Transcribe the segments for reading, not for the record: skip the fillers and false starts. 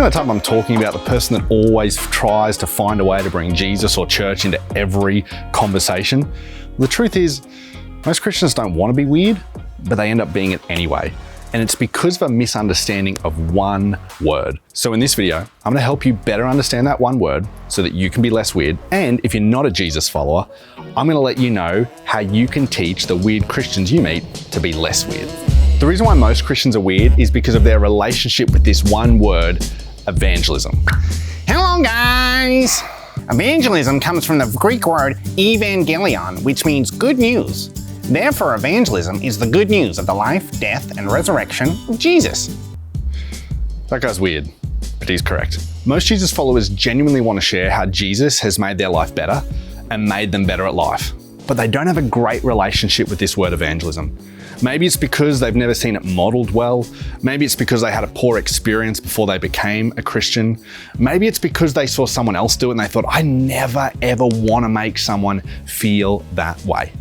the type I'm talking about, the person that always tries to find a way to bring Jesus or church into every conversation. The truth is, most Christians don't want to be weird, but they end up being it anyway. And it's because of a misunderstanding of one word. So in this video, I'm gonna help you better understand that one word so that you can be less weird. And if you're not a Jesus follower, I'm gonna let you know how you can teach the weird Christians you meet to be less weird. The reason why most Christians are weird is because of their relationship with this one word, evangelism. Hello guys! Evangelism comes from the Greek word evangelion, which means good news. Therefore, evangelism is the good news of the life, death, and resurrection of Jesus. That guy's weird, but he's correct. Most Jesus followers genuinely want to share how Jesus has made their life better and made them better at life. But they don't have a great relationship with this word evangelism. Maybe it's because they've never seen it modeled well. Maybe it's because they had a poor experience before they became a Christian. Maybe it's because they saw someone else do it and they thought, I never ever want to make someone feel that way.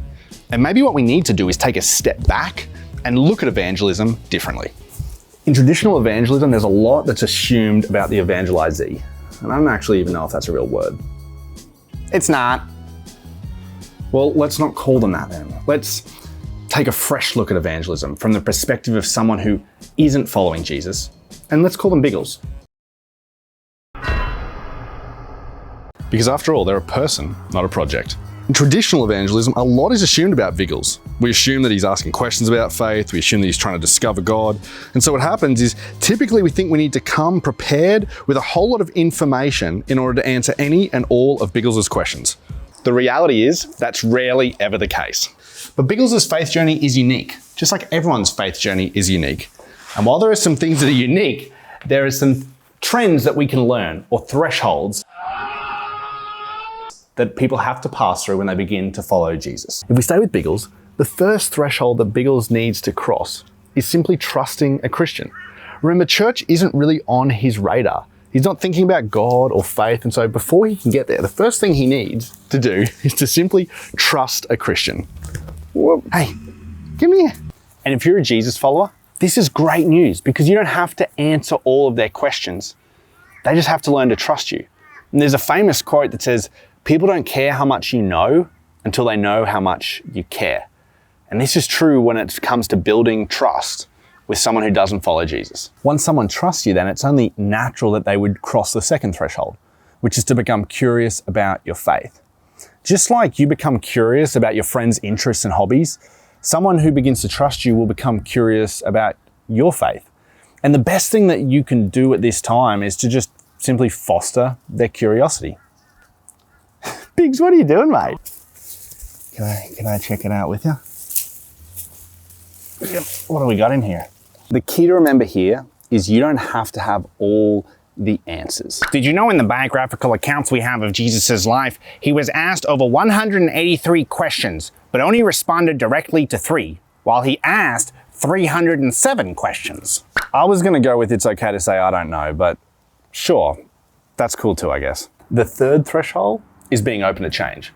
And maybe what we need to do is take a step back and look at evangelism differently. In traditional evangelism, there's a lot that's assumed about the evangelizee. And I don't actually even know if that's a real word. It's not. Well, let's not call them that then. Let's take a fresh look at evangelism from the perspective of someone who isn't following Jesus, and let's call them biggles. Because after all, they're a person, not a project. In traditional evangelism, a lot is assumed about Biggles. We assume that he's asking questions about faith, we assume that he's trying to discover God. And so what happens is, typically we think we need to come prepared with a whole lot of information in order to answer any and all of Biggles' questions. The reality is, that's rarely ever the case. But Biggles' faith journey is unique, just like everyone's faith journey is unique. And while there are some things that are unique, there are some trends that we can learn, or thresholds, that people have to pass through when they begin to follow Jesus. If we stay with Biggles, the first threshold that Biggles needs to cross is simply trusting a Christian. Remember, church isn't really on his radar. He's not thinking about God or faith, and so before he can get there, the first thing he needs to do is to simply trust a Christian. Whoa. Hey, come here. And if you're a Jesus follower, this is great news because you don't have to answer all of their questions. They just have to learn to trust you. And there's a famous quote that says, people don't care how much you know until they know how much you care. And this is true when it comes to building trust with someone who doesn't follow Jesus. Once someone trusts you, then it's only natural that they would cross the second threshold, which is to become curious about your faith. Just like you become curious about your friend's interests and hobbies, someone who begins to trust you will become curious about your faith. And the best thing that you can do at this time is to just simply foster their curiosity. Biggs, what are you doing, mate? Can I check it out with you? What do we got in here? The key to remember here is you don't have to have all the answers. Did you know in the biographical accounts we have of Jesus' life, he was asked over 183 questions, but only responded directly to 3, while he asked 307 questions. I was gonna go with it's okay to say I don't know, but sure, that's cool too, I guess. The third threshold is being open to change.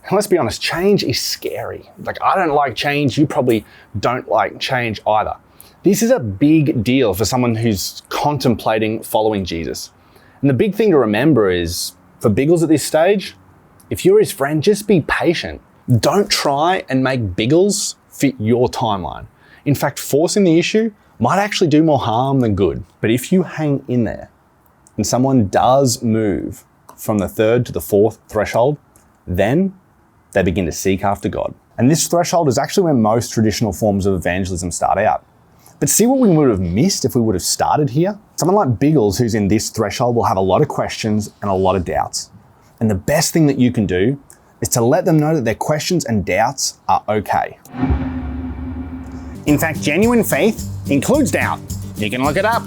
And let's be honest, change is scary. Like, I don't like change, you probably don't like change either. This is a big deal for someone who's contemplating following Jesus. And the big thing to remember is, for Biggles at this stage, if you're his friend, just be patient. Don't try and make Biggles fit your timeline. In fact, forcing the issue might actually do more harm than good. But if you hang in there and someone does move from the third to the fourth threshold, then they begin to seek after God. And this threshold is actually where most traditional forms of evangelism start out. But see what we would have missed if we would have started here? Someone like Biggles, who's in this threshold, will have a lot of questions and a lot of doubts. And the best thing that you can do is to let them know that their questions and doubts are okay. In fact, genuine faith includes doubt. You can look it up.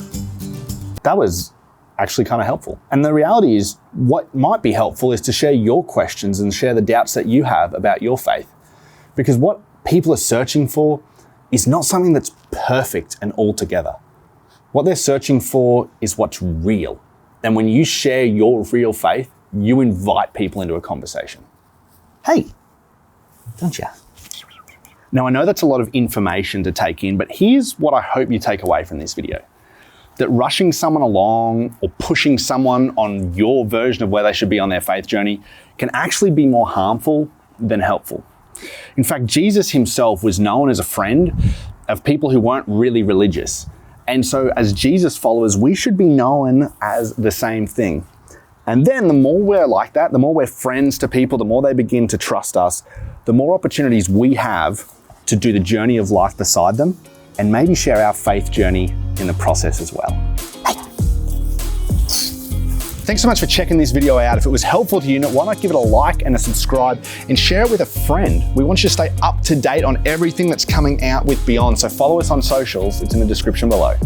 That was actually kind of helpful. And the reality is, what might be helpful is to share your questions and share the doubts that you have about your faith. Because what people are searching for is not something that's perfect and all together. What they're searching for is what's real. And when you share your real faith, you invite people into a conversation. Hey, don't you? Now, I know that's a lot of information to take in, but here's what I hope you take away from this video. that rushing someone along or pushing someone on your version of where they should be on their faith journey can actually be more harmful than helpful. In fact, Jesus himself was known as a friend of people who weren't really religious. And so as Jesus followers, we should be known as the same thing. And then the more we're like that, the more we're friends to people, the more they begin to trust us, the more opportunities we have to do the journey of life beside them and maybe share our faith journey in the process as well. Thanks so much for checking this video out. If it was helpful to you, why not give it a like and a subscribe and share it with a friend? We want you to stay up to date on everything that's coming out with Beyond. So follow us on socials. It's in the description below.